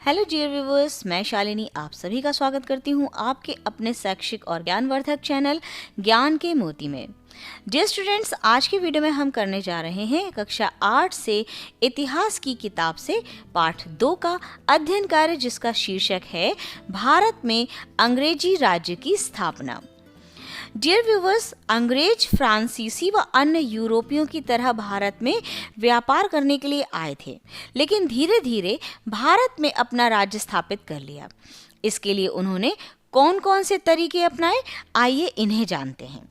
Hello dear viewers, मैं शालिनी आप सभी का स्वागत करती हूँ आपके अपने शैक्षिक और ज्ञानवर्धक चैनल ज्ञान के मोती में। डियर स्टूडेंट्स, आज की वीडियो में हम करने जा रहे हैं कक्षा 8 से इतिहास की किताब से पाठ 2 का अध्ययन कार्य, जिसका शीर्षक है भारत में अंग्रेजी राज्य की स्थापना। डियर व्यूवर्स, अंग्रेज फ्रांसीसी व अन्य यूरोपियों की तरह भारत में व्यापार करने के लिए आए थे, लेकिन धीरे धीरे भारत में अपना राज्य स्थापित कर लिया। इसके लिए उन्होंने कौन कौन से तरीके अपनाए, आइए इन्हें जानते हैं।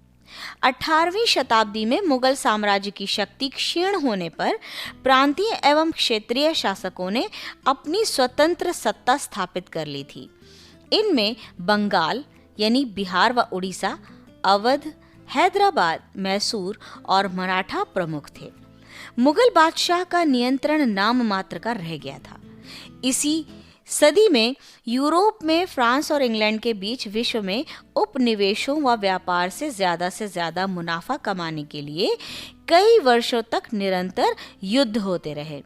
18वीं शताब्दी में मुगल साम्राज्य की शक्ति क्षीण होने पर प्रांतीय एवं क्षेत्रीय शासकों ने अपनी स्वतंत्र सत्ता स्थापित कर ली थी। इनमें बंगाल यानी बिहार व उड़ीसा, अवध, हैदराबाद, मैसूर और मराठा प्रमुख थे। मुगल बादशाह का नियंत्रण नाम मात्र का रह गया था। इसी सदी में यूरोप में फ्रांस और इंग्लैंड के बीच विश्व में उपनिवेशों व व्यापार से ज्यादा मुनाफा कमाने के लिए कई वर्षों तक निरंतर युद्ध होते रहे।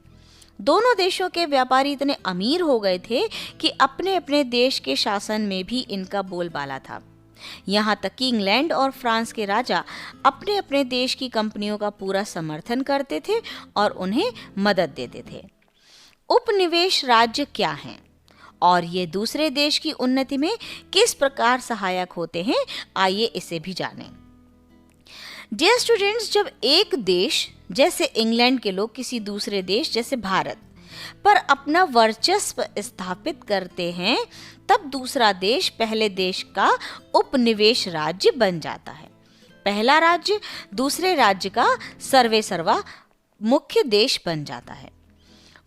दोनों देशों के व्यापारी इतने अमीर हो गए थे कि अपने अपने देश के शासन में भी इनका बोलबाला था। यहाँ तक कि इंग्लैंड और फ्रांस के राजा अपने अपने देश की कंपनियों का पूरा समर्थन करते थे और उन्हें मदद देते थे। उपनिवेश राज्य क्या हैं और ये दूसरे देश की उन्नति में किस प्रकार सहायक होते हैं, आइए इसे भी जानें। डियर स्टूडेंट्स, जब एक देश जैसे इंग्लैंड के लोग किसी दूसरे देश जैसे भारत पर अपना वर्चस्व स्थापित करते हैं, तब दूसरा देश पहले देश का उपनिवेश राज्य बन जाता है। पहला राज्य दूसरे राज्य का सर्वेसर्वा मुख्य देश बन जाता है।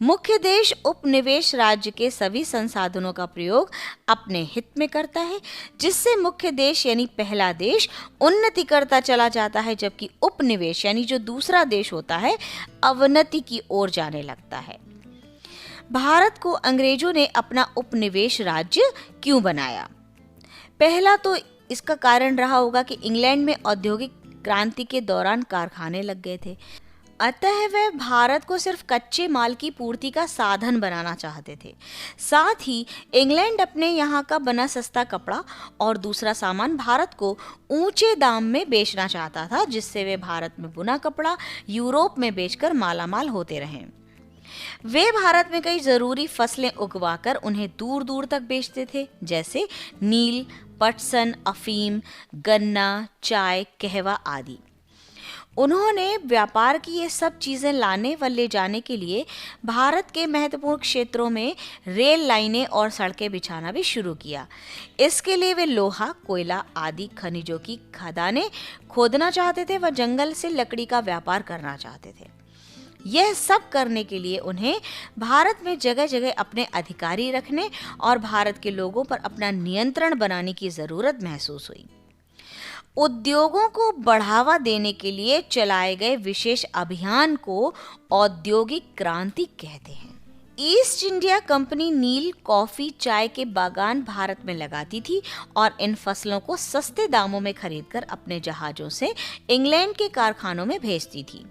मुख्य देश उपनिवेश राज्य के सभी संसाधनों का प्रयोग अपने हित में करता है, जिससे मुख्य देश यानी पहला देश उन्नति करता चला जाता है, जबकि उपनिवेश यानी जो दूसरा देश होता है अवनति की ओर जाने लगता है। भारत को अंग्रेजों ने अपना उपनिवेश राज्य क्यों बनाया? पहला तो इसका कारण रहा होगा कि इंग्लैंड में औद्योगिक क्रांति के दौरान कारखाने लग गए थे, अतः वह भारत को सिर्फ कच्चे माल की पूर्ति का साधन बनाना चाहते थे। साथ ही इंग्लैंड अपने यहाँ का बना सस्ता कपड़ा और दूसरा सामान भारत को ऊंचे दाम में बेचना चाहता था, जिससे वे भारत में बुना कपड़ा यूरोप में बेचकर मालामाल होते रहें। वे भारत में कई जरूरी फसलें उगवाकर उन्हें दूर दूर तक बेचते थे, जैसे नील, पटसन, अफीम, गन्ना, चाय, कहवा आदि। उन्होंने व्यापार की ये सब चीजें लाने व ले जाने के लिए भारत के महत्वपूर्ण क्षेत्रों में रेल लाइनें और सड़कें बिछाना भी शुरू किया। इसके लिए वे लोहा, कोयला आदि खनिजों की खदानें खोदना चाहते थे व जंगल से लकड़ी का व्यापार करना चाहते थे। यह सब करने के लिए उन्हें भारत में जगह जगह अपने अधिकारी रखने और भारत के लोगों पर अपना नियंत्रण बनाने की जरूरत महसूस हुई। उद्योगों को बढ़ावा देने के लिए चलाए गए विशेष अभियान को औद्योगिक क्रांति कहते हैं। ईस्ट इंडिया कंपनी नील, कॉफी, चाय के बागान भारत में लगाती थी और इन फसलों को सस्ते दामों में खरीदकर अपने जहाजों से इंग्लैंड के कारखानों में भेजती थी।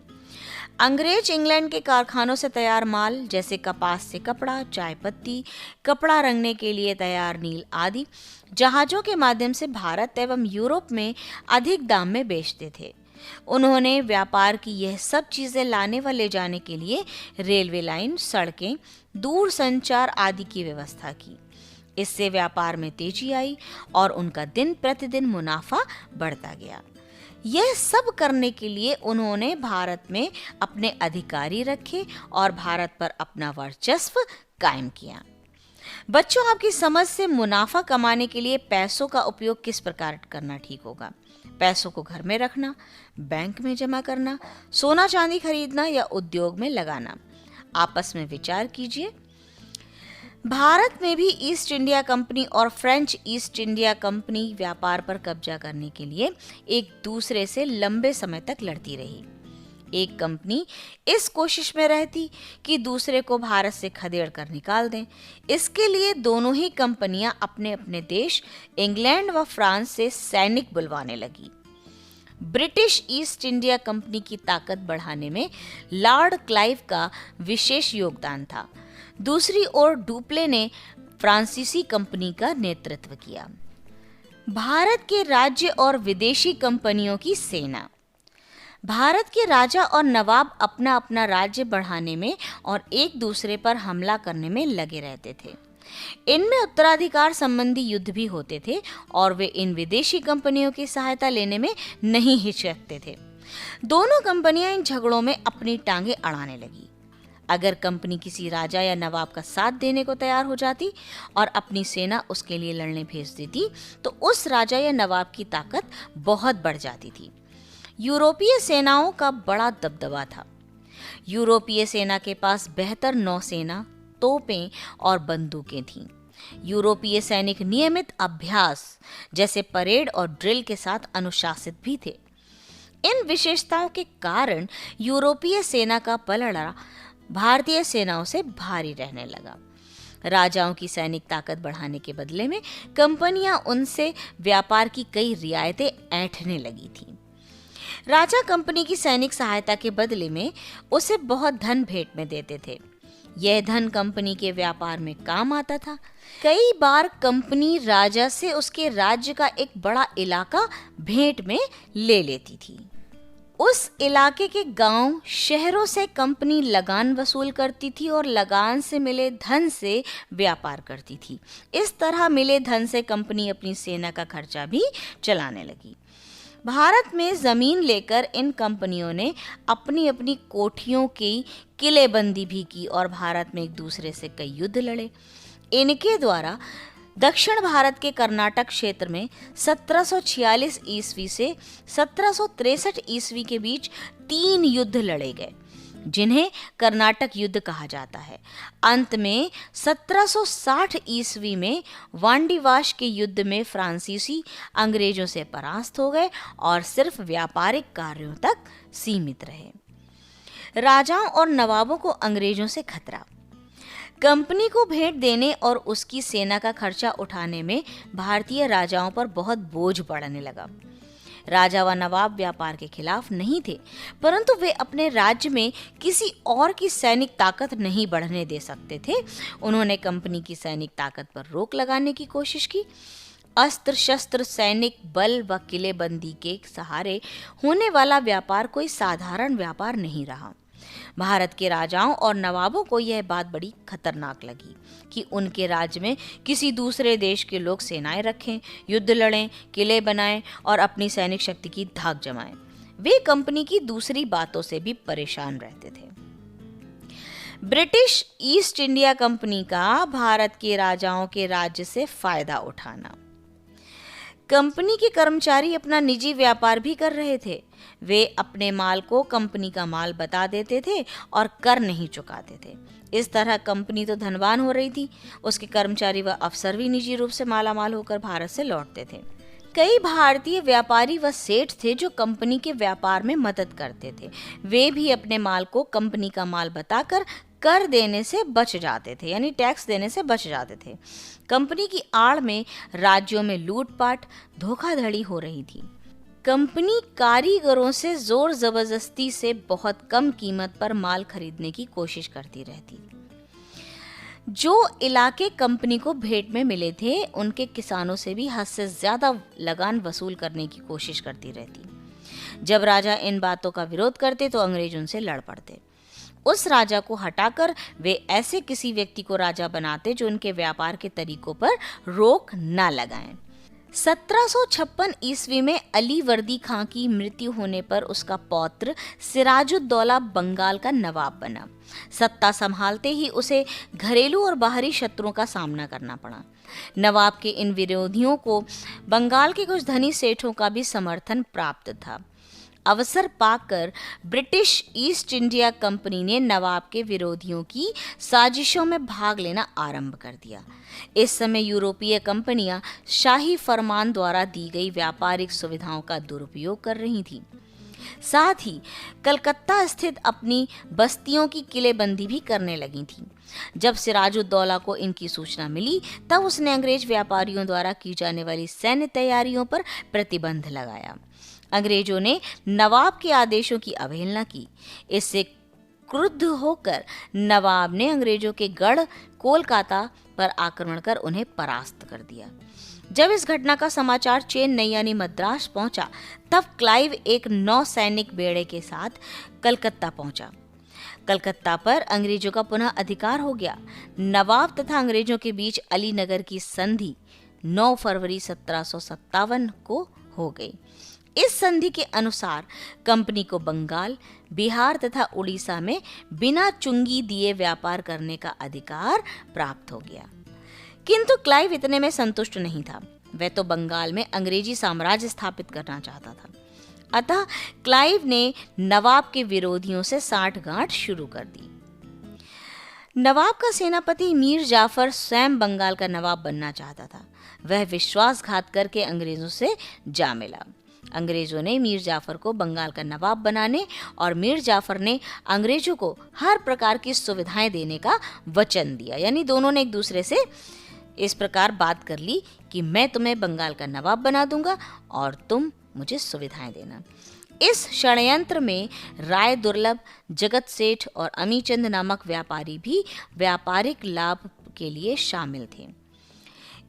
अंग्रेज इंग्लैंड के कारखानों से तैयार माल जैसे कपास से कपड़ा, चाय पत्ती, कपड़ा रंगने के लिए तैयार नील आदि जहाजों के माध्यम से भारत एवं यूरोप में अधिक दाम में बेचते थे। उन्होंने व्यापार की यह सब चीजें लाने व ले जाने के लिए रेलवे लाइन, सड़कें, दूर संचार आदि की व्यवस्था की। इससे व्यापार में तेजी आई और उनका दिन प्रतिदिन मुनाफा बढ़ता गया। यह सब करने के लिए उन्होंने भारत में अपने अधिकारी रखे और भारत पर अपना वर्चस्व कायम किया। बच्चों, आपकी समझ से मुनाफा कमाने के लिए पैसों का उपयोग किस प्रकार करना ठीक होगा? पैसों को घर में रखना, बैंक में जमा करना, सोना चांदी खरीदना या उद्योग में लगाना? आपस में विचार कीजिए। भारत में भी ईस्ट इंडिया कंपनी और फ्रेंच ईस्ट इंडिया कंपनी व्यापार पर कब्जा करने के लिए एक दूसरे से लंबे समय तक लड़ती रही। एक कंपनी इस कोशिश में रहती कि दूसरे को भारत से खदेड़ कर निकाल दें। इसके लिए दोनों ही कंपनियां अपने अपने देश इंग्लैंड व फ्रांस से सैनिक बुलवाने लगी। ब्रिटिश ईस्ट इंडिया कंपनी की ताकत बढ़ाने में लॉर्ड क्लाइव का विशेष योगदान था, दूसरी ओर डुप्ले ने फ्रांसीसी कंपनी का नेतृत्व किया। भारत के राज्य और विदेशी कंपनियों की सेना। भारत के राजा और नवाब अपना अपना राज्य बढ़ाने में और एक दूसरे पर हमला करने में लगे रहते थे। इनमें उत्तराधिकार संबंधी युद्ध भी होते थे और वे इन विदेशी कंपनियों की सहायता लेने में नहीं हिचकते थे। दोनों कंपनियां इन झगड़ों में अपनी टांगे अड़ाने लगी। अगर कंपनी किसी राजा या नवाब का साथ देने को तैयार हो जाती और अपनी सेना उसके लिए लड़ने भेज देती तो उस राजा या नवाब की ताकत बहुत बढ़ जाती थी। यूरोपीय सेनाओं का बड़ा दबदबा था। यूरोपीय सेना के पास बेहतर नौसेना, तोपें और बंदूकें थीं। यूरोपीय सैनिक नियमित अभ्यास जैसे परेड और ड्रिल के साथ अनुशासित भी थे। इन विशेषताओं के कारण यूरोपीय सेना का पलड़ा भारतीय सेनाओं से भारी रहने लगा। राजाओं की सैनिक ताकत बढ़ाने के बदले में कंपनियां उनसे व्यापार की कई रियायतें ऐंठने लगी थीं। राजा कंपनी की सैनिक सहायता के बदले में उसे बहुत धन भेंट में देते थे। यह धन कंपनी के व्यापार में काम आता था। कई बार कंपनी राजा से उसके राज्य का एक बड़ा इलाका भेंट में ले लेती थी। उस इलाके के गांव, शहरों से कंपनी लगान वसूल करती थी और लगान से मिले धन से व्यापार करती थी। इस तरह मिले धन से कंपनी अपनी सेना का खर्चा भी चलाने लगी। भारत में जमीन लेकर इन कंपनियों ने अपनी अपनी कोठियों की किलेबंदी भी की और भारत में एक दूसरे से कई युद्ध लड़े। इनके द्वारा दक्षिण भारत के कर्नाटक क्षेत्र में 1746 ईस्वी से 1763 ईस्वी के बीच 3 युद्ध लड़े गए, जिन्हें कर्नाटक युद्ध कहा जाता है। अंत में 1760 ईस्वी में वांडीवाश के युद्ध में फ्रांसीसी अंग्रेजों से परास्त हो गए और सिर्फ व्यापारिक कार्यों तक सीमित रहे। राजाओं और नवाबों को अंग्रेजों से खतरा। कंपनी को भेंट देने और उसकी सेना का खर्चा उठाने में भारतीय राजाओं पर बहुत बोझ पड़ने लगा। राजा व नवाब व्यापार के खिलाफ नहीं थे, परंतु वे अपने राज्य में किसी और की सैनिक ताकत नहीं बढ़ने दे सकते थे। उन्होंने कंपनी की सैनिक ताकत पर रोक लगाने की कोशिश की। अस्त्र शस्त्र, सैनिक बल व किलेबंदी के सहारे होने वाला व्यापार कोई साधारण व्यापार नहीं रहा। भारत के राजाओं और नवाबों को यह बात बड़ी खतरनाक लगी कि उनके राज्य में किसी दूसरे देश के लोग सेनाएं रखें, युद्ध लड़ें, किले बनाएं और अपनी सैनिक शक्ति की धाक जमाएं। वे कंपनी की दूसरी बातों से भी परेशान रहते थे। ब्रिटिश ईस्ट इंडिया कंपनी का भारत के राजाओं के राज्य से फायदा उठाना। कंपनी के कर्मचारी अपना निजी व्यापार भी कर रहे थे। वे अपने माल को कंपनी का माल बता देते थे और कर नहीं चुकाते थे। इस तरह कंपनी तो धनवान हो रही थी, उसके कर्मचारी व अफसर भी निजी रूप से मालामाल होकर भारत से लौटते थे। कई भारतीय व्यापारी व सेठ थे जो कंपनी के व्यापार में मदद करते थे। वे भी अपने माल को कंपनी का माल बताकर कर देने से बच जाते थे, यानी टैक्स देने से बच जाते थे। कंपनी की आड़ में राज्यों में लूटपाट, धोखाधड़ी हो रही थी। कंपनी कारीगरों से जोर जबरदस्ती से बहुत कम कीमत पर माल खरीदने की कोशिश करती रहती। जो इलाके कंपनी को भेंट में मिले थे, उनके किसानों से भी हद से ज्यादा लगान वसूल करने की कोशिश करती रहती। जब राजा इन बातों का विरोध करते तो अंग्रेज उनसे लड़ पड़ते। उस राजा को हटाकर वे ऐसे किसी व्यक्ति को राजा बनाते जो उनके व्यापार के तरीकों पर रोक न लगाएं। 1756 ईस्वी में अली वर्दी खां की मृत्यु होने पर उसका पौत्र सिराजुद्दौला बंगाल का नवाब बना। सत्ता संभालते ही उसे घरेलू और बाहरी शत्रुओं का सामना करना पड़ा। नवाब के इन विरोधियों को बंगाल के कुछ धनी सेठों का भी समर्थन प्राप्त था। अवसर पाकर ब्रिटिश ईस्ट इंडिया कंपनी ने नवाब के विरोधियों की साजिशों में भाग लेना आरंभ कर दिया। इस समय यूरोपीय कंपनियां शाही फरमान द्वारा दी गई व्यापारिक सुविधाओं का दुरुपयोग कर रही थीं। साथ ही कलकत्ता स्थित अपनी बस्तियों की किलेबंदी भी करने लगी थीं। जब सिराजुद्दौला को इनकी सूचना मिली, तब उसने अंग्रेज व्यापारियों द्वारा की जाने वाली सैन्य तैयारियों पर प्रतिबंध लगाया। अंग्रेजों ने नवाब के आदेशों की अवहेलना की। इससे क्रुद्ध होकर नवाब ने अंग्रेजों के गढ़ कोलकाता पर आक्रमण कर उन्हें परास्त कर दिया। जब इस घटना का समाचार चेन्नई यानी मद्रास पहुंचा, तब क्लाइव एक नौसैनिक बेड़े के साथ कलकत्ता पहुंचा। कलकत्ता पर अंग्रेजों का पुनः अधिकार हो गया। नवाब तथा अंग्रेजों के बीच अलीनगर की संधि 9 फरवरी 1757 को हो गई। इस संधि के अनुसार कंपनी को बंगाल, बिहार तथा उड़ीसा में बिना चुंगी दिए व्यापार करने का अधिकार प्राप्त हो गया। किंतु क्लाइव इतने में संतुष्ट नहीं था। वह तो बंगाल में अंग्रेजी साम्राज्य स्थापित करना चाहता था। अतः क्लाइव ने नवाब के विरोधियों से साठगांठ शुरू कर दी। नवाब का सेनापति मीर जाफर स्वयं बंगाल का नवाब बनना चाहता था। वह विश्वासघात करके अंग्रेजों से जा मिला। अंग्रेजों ने मीर जाफर को बंगाल का नवाब बनाने और मीर जाफर ने अंग्रेजों को हर प्रकार की सुविधाएं देने का वचन दिया। यानी दोनों ने एक दूसरे से इस प्रकार बात कर ली कि मैं तुम्हें बंगाल का नवाब बना दूंगा और तुम मुझे सुविधाएं देना। इस षड्यंत्र में राय दुर्लभ, जगत सेठ और अमीचंद नामक व्यापारी भी व्यापारिक लाभ के लिए शामिल थे।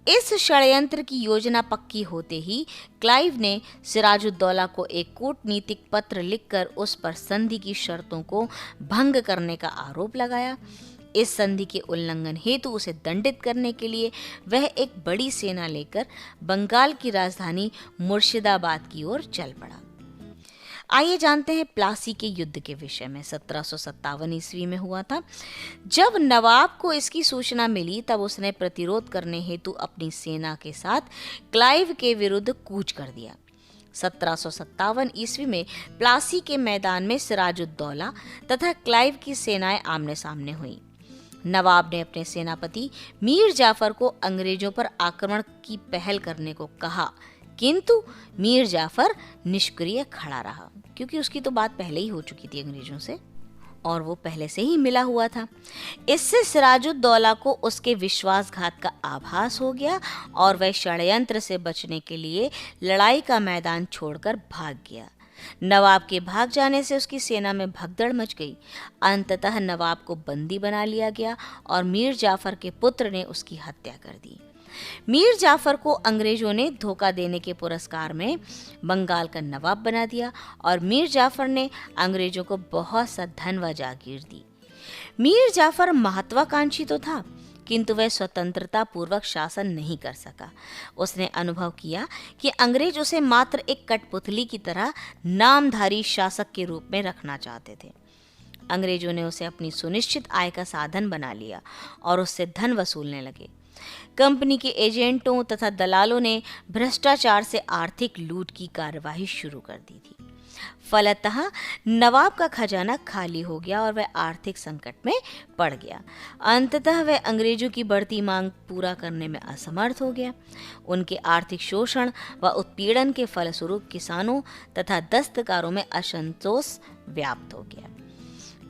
इस षड्यंत्र की योजना पक्की होते ही क्लाइव ने सिराजुद्दौला को एक कूटनीतिक पत्र लिखकर उस पर संधि की शर्तों को भंग करने का आरोप लगाया। इस संधि के उल्लंघन हेतु उसे दंडित करने के लिए वह एक बड़ी सेना लेकर बंगाल की राजधानी मुर्शिदाबाद की ओर चल पड़ा। आइए जानते हैं प्लासी के युद्ध के विषय में। 1757 ईस्वी में हुआ था। जब नवाब को इसकी सूचना मिली, तब उसने प्रतिरोध करने हेतु अपनी सेना के साथ क्लाइव के विरुद्ध कूच कर दिया। 1757 ईस्वी में प्लासी के मैदान में सिराजुद्दौला तथा क्लाइव की सेनाएं आमने सामने हुईं। नवाब ने अपने सेनापति मीर जाफर को अंग्रेजों पर आक्रमण की पहल करने को कहा, किंतु मीर जाफर निष्क्रिय खड़ा रहा, क्योंकि उसकी तो बात पहले ही हो चुकी थी अंग्रेजों से और वो पहले से ही मिला हुआ था। इससे सिराजुद्दौला को उसके विश्वासघात का आभास हो गया और वह षड्यंत्र से बचने के लिए लड़ाई का मैदान छोड़कर भाग गया। नवाब के भाग जाने से उसकी सेना में भगदड़ मच गई। अंततः नवाब को बंदी बना लिया गया और मीर जाफर के पुत्र ने उसकी हत्या कर दी। मीर जाफर को अंग्रेजों ने धोखा देने के पुरस्कार में बंगाल का नवाब बना दिया और मीर जाफर ने अंग्रेजों को बहुत सा धन व जागीर दी। मीर जाफर महत्वाकांक्षी तो था, किंतु वह स्वतंत्रता पूर्वक शासन नहीं कर सका। उसने अनुभव किया कि अंग्रेज उसे मात्र एक कठपुतली की तरह नामधारी शासक के रूप में रखना चाहते थे। अंग्रेजों ने उसे अपनी सुनिश्चित आय का साधन बना लिया और उससे धन वसूलने लगे। कंपनी के एजेंटों तथा दलालों ने भ्रष्टाचार से आर्थिक लूट की कार्यवाही शुरू कर दी थी। फलतः नवाब का खजाना खाली हो गया और वह आर्थिक संकट में पड़ गया। अंततः वह अंग्रेजों की बढ़ती मांग पूरा करने में असमर्थ हो गया। उनके आर्थिक शोषण व उत्पीड़न के फलस्वरूप किसानों तथा दस्तकारों में असंतोष व्याप्त हो गया।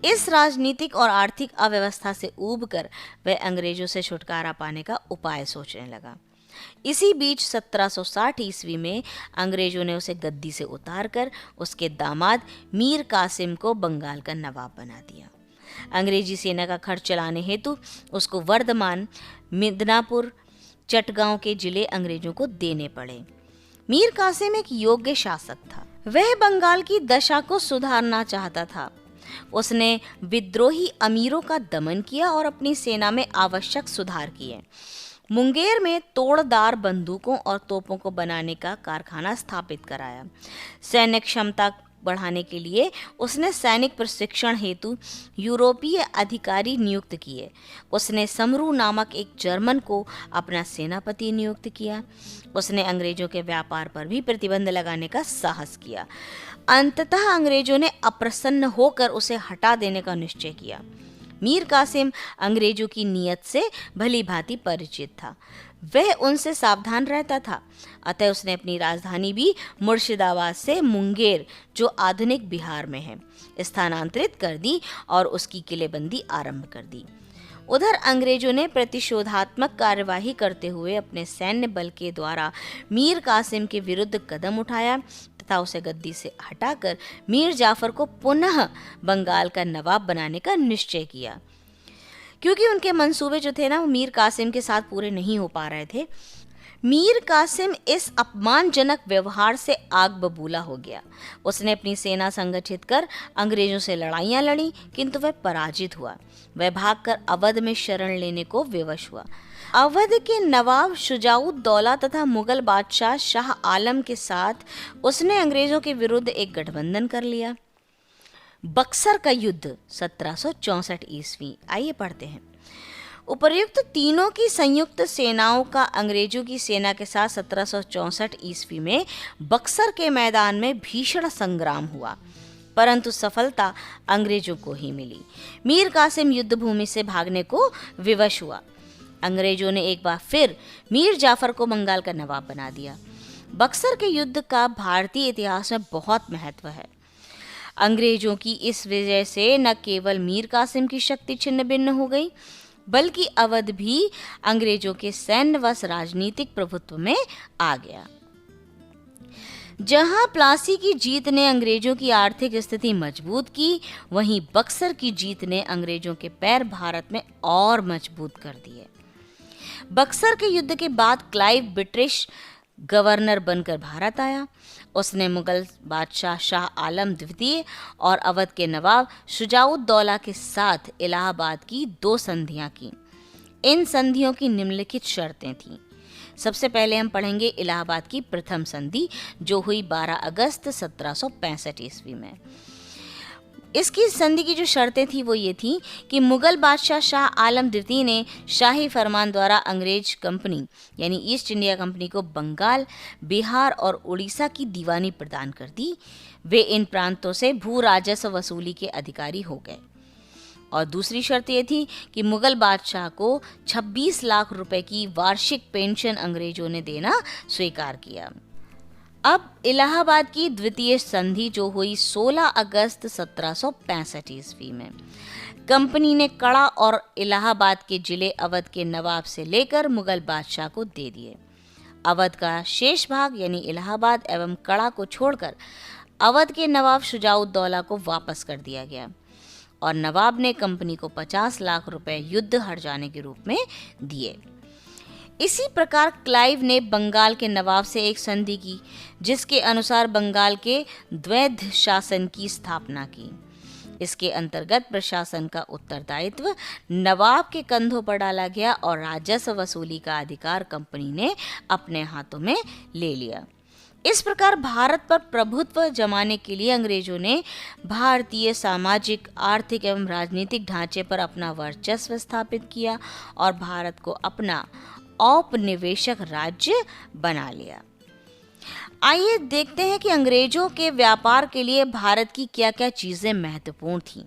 इस राजनीतिक और आर्थिक अव्यवस्था से ऊबकर वह अंग्रेजों से छुटकारा पाने का उपाय सोचने लगा। इसी बीच 1760 ईस्वी में अंग्रेजों ने उसे गद्दी से उतारकर उसके दामाद मीर कासिम को बंगाल का नवाब बना दिया। अंग्रेजी सेना का खर्च चलाने हेतु उसको वर्धमान, मिदनापुर, चटगांव के जिले अंग्रेजों को देने पड़े। मीर कासिम एक योग्य शासक था। वह बंगाल की दशा को सुधारना चाहता था। उसने विद्रोही अमीरों का दमन किया और अपनी सेना में आवश्यक सुधार किए। मुंगेर में तोड़दार बंदूकों और तोपों को बनाने का कारखाना स्थापित कराया। सैन्य क्षमता बढ़ाने के लिए उसने सैनिक प्रशिक्षण हेतु यूरोपीय अधिकारी नियुक्त किए। उसने समरू नामक एक जर्मन को अपना सेनापति नियुक्त किया। उसने अंग्रेजों के व्यापार पर भी प्रतिबंध लगाने का साहस किया। अंततः अंग्रेजों ने अप्रसन्न होकर उसे हटा देने का निश्चय किया। मीर कासिम अंग्रेजों की नीयत से भली भांति परिचित था। वह उनसे सावधान रहता था। अतः उसने अपनी राजधानी भी मुर्शिदाबाद से मुंगेर, जो आधुनिक बिहार में है, स्थानांतरित कर दी और उसकी किलेबंदी आरंभ कर दी। उधर अंग्रेजों ने प्रतिशोधात्मक कार्यवाही करते हुए अपने सैन्य बल के द्वारा मीर कासिम के विरुद्ध कदम उठाया तथा उसे गद्दी से हटाकर मीर जाफर को पुनः बंगाल का नवाब बनाने का निश्चय किया। क्योंकि उनके मंसूबे जो थे ना वो मीर कासिम के साथ पूरे नहीं हो पा रहे थे, मीर कासिम इस अपमानजनक व्यवहार से आग बबूला हो गया। उसने अपनी सेना संगठित कर अंग्रेजों से लड़ाइयाँ लड़ी, किंतु वह पराजित हुआ। वह भागकर अवध में शरण लेने को विवश हुआ। अवध के नवाब शुजाउद्दौला तथा मुगल बादशाह शाह आलम के साथ उसने अंग्रेजों के विरुद्ध एक गठबंधन कर लिया। बक्सर का युद्ध 1764 ईस्वी। आइए पढ़ते हैं। उपर्युक्त तीनों की संयुक्त सेनाओं का अंग्रेजों की सेना के साथ 1764 ईस्वी में बक्सर के मैदान में भीषण संग्राम हुआ, परंतु सफलता अंग्रेजों को ही मिली। मीर कासिम युद्ध भूमि से भागने को विवश हुआ। अंग्रेजों ने एक बार फिर मीर जाफर को बंगाल का नवाब बना दिया। बक्सर के युद्ध का भारतीय इतिहास में बहुत महत्व है। अंग्रेजों की इस वजह से न केवल मीर कासिम की शक्ति छिन्न भिन्न हो गई, बल्कि अवध भी अंग्रेजों के सैन्य व राजनीतिक प्रभुत्व में आ गया। जहां प्लासी की जीत ने अंग्रेजों की आर्थिक स्थिति मजबूत की, वहीं बक्सर की जीत ने अंग्रेजों के पैर भारत में और मजबूत कर दिए। बक्सर के युद्ध के बाद क्लाइव ब्रिटिश गवर्नर बनकर भारत आया। उसने मुगल बादशाह शाह आलम द्वितीय और अवध के नवाब शुजाउद्दौला के साथ इलाहाबाद की 2 संधियां की। इन संधियों की निम्नलिखित शर्तें थीं। सबसे पहले हम पढ़ेंगे इलाहाबाद की प्रथम संधि, जो हुई 12 अगस्त 1765 ईस्वी में। इसकी संधि की जो शर्तें थी वो ये थी कि मुगल बादशाह शाह आलम द्वितीय ने शाही फरमान द्वारा अंग्रेज कंपनी यानी ईस्ट इंडिया कंपनी को बंगाल, बिहार और उड़ीसा की दीवानी प्रदान कर दी। वे इन प्रांतों से भू राजस्व वसूली के अधिकारी हो गए। और दूसरी शर्त ये थी कि मुगल बादशाह को 26 लाख रुपए की वार्षिक पेंशन अंग्रेजों ने देना स्वीकार किया। अब इलाहाबाद की द्वितीय संधि जो हुई 16 अगस्त 1765 ईस्वी में, कंपनी ने कड़ा और इलाहाबाद के जिले अवध के नवाब से लेकर मुगल बादशाह को दे दिए। अवध का शेष भाग यानी इलाहाबाद एवं कड़ा को छोड़कर अवध के नवाब शुजाउद्दौला को वापस कर दिया गया और नवाब ने कंपनी को 50 लाख रुपए युद्ध हट जाने के रूप में दिए। इसी प्रकार क्लाइव ने बंगाल के नवाब से एक संधि की, जिसके अनुसार बंगाल के द्वैध शासन की स्थापना की। इसके अंतर्गत प्रशासन का उत्तरदायित्व नवाब के कंधों पर डाला गया और राजस्व वसूली का अधिकार कंपनी ने अपने हाथों में ले लिया। इस प्रकार भारत पर प्रभुत्व जमाने के लिए अंग्रेजों ने भारतीय सामाजिक, आर्थिक एवं राजनीतिक ढांचे पर अपना वर्चस्व स्थापित किया और भारत को अपना औपनिवेशिक राज्य बना लिया। आइए देखते हैं कि अंग्रेजों के व्यापार के लिए भारत की क्या क्या चीजें महत्वपूर्ण थीं।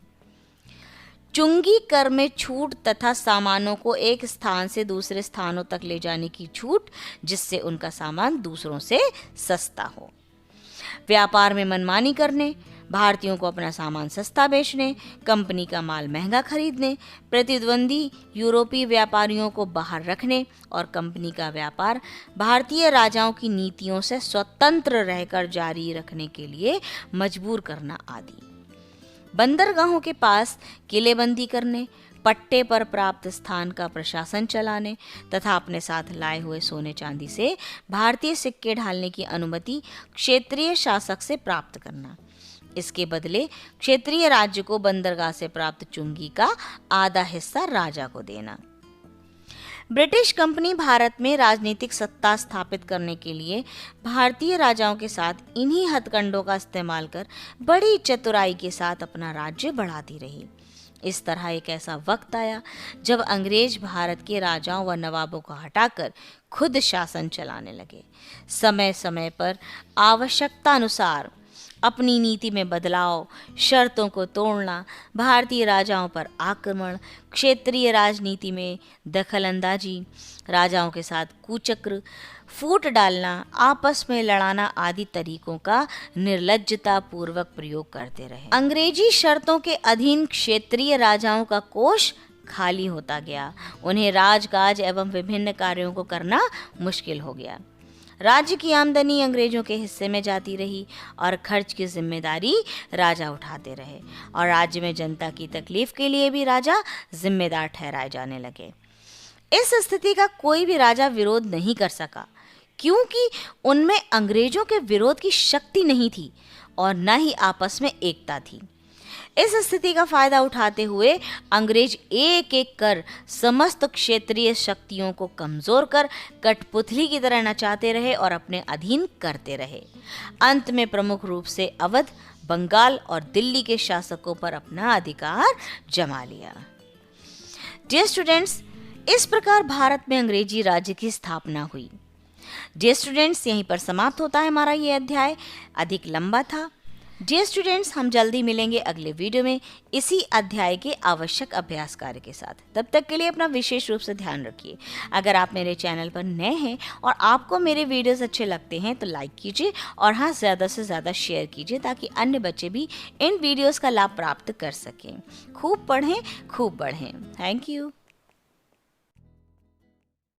चुंगी कर में छूट तथा सामानों को एक स्थान से दूसरे स्थानों तक ले जाने की छूट, जिससे उनका सामान दूसरों से सस्ता हो। व्यापार में मनमानी करने, भारतीयों को अपना सामान सस्ता बेचने, कंपनी का माल महंगा खरीदने, प्रतिद्वंदी यूरोपीय व्यापारियों को बाहर रखने और कंपनी का व्यापार भारतीय राजाओं की नीतियों से स्वतंत्र रहकर जारी रखने के लिए मजबूर करना आदि। बंदरगाहों के पास किलेबंदी करने, पट्टे पर प्राप्त स्थान का प्रशासन चलाने तथा अपने साथ लाए हुए सोने चांदी से भारतीय सिक्के ढालने की अनुमति क्षेत्रीय शासक से प्राप्त करना। इसके बदले क्षेत्रीय राज्य को बंदरगाह से प्राप्त चुंगी का आधा हिस्सा राजा को देना। ब्रिटिश कंपनी भारत में राजनीतिक सत्ता स्थापित करने के लिए भारतीय राजाओं के साथ इन्हीं हथकंडों का इस्तेमाल कर बड़ी चतुराई के साथ अपना राज्य बढ़ाती रही। इस तरह एक ऐसा वक्त आया जब अंग्रेज भारत के राजाओं व नवाबों को हटाकर खुद शासन चलाने लगे। समय समय पर आवश्यकता अनुसार अपनी नीति में बदलाव, शर्तों को तोड़ना, भारतीय राजाओं पर आक्रमण, क्षेत्रीय राजनीति में दखलंदाजी, राजाओं के साथ कुचक्र, फूट डालना, आपस में लड़ाना आदि तरीकों का निर्लज्जता पूर्वक प्रयोग करते रहे। अंग्रेजी शर्तों के अधीन क्षेत्रीय राजाओं का कोष खाली होता गया। उन्हें राजकाज एवं विभिन्न कार्यों को करना मुश्किल हो गया। राज्य की आमदनी अंग्रेजों के हिस्से में जाती रही और खर्च की जिम्मेदारी राजा उठाते रहे और राज्य में जनता की तकलीफ के लिए भी राजा जिम्मेदार ठहराए जाने लगे। इस स्थिति का कोई भी राजा विरोध नहीं कर सका क्योंकि उनमें अंग्रेजों के विरोध की शक्ति नहीं थी और न ही आपस में एकता थी। इस स्थिति का फायदा उठाते हुए अंग्रेज एक एक कर समस्त क्षेत्रीय शक्तियों को कमजोर कर कठपुतली की तरह नचाते रहे और अपने अधीन करते रहे। अंत में प्रमुख रूप से अवध, बंगाल और दिल्ली के शासकों पर अपना अधिकार जमा लिया। डियर स्टूडेंट्स, इस प्रकार भारत में अंग्रेजी राज्य की स्थापना हुई। डियर स्टूडेंट्स, यहीं पर समाप्त होता है हमारा ये अध्याय, अधिक लंबा था। डियर स्टूडेंट्स, हम जल्दी मिलेंगे अगले वीडियो में इसी अध्याय के आवश्यक अभ्यास कार्य के साथ। तब तक के लिए अपना विशेष रूप से ध्यान रखिए। अगर आप मेरे चैनल पर नए हैं और आपको मेरे वीडियोस अच्छे लगते हैं तो लाइक कीजिए और हाँ, ज़्यादा से ज़्यादा शेयर कीजिए ताकि अन्य बच्चे भी इन वीडियोस का लाभ प्राप्त कर सकें। खूब पढ़ें, खूब बढ़ें। Thank you.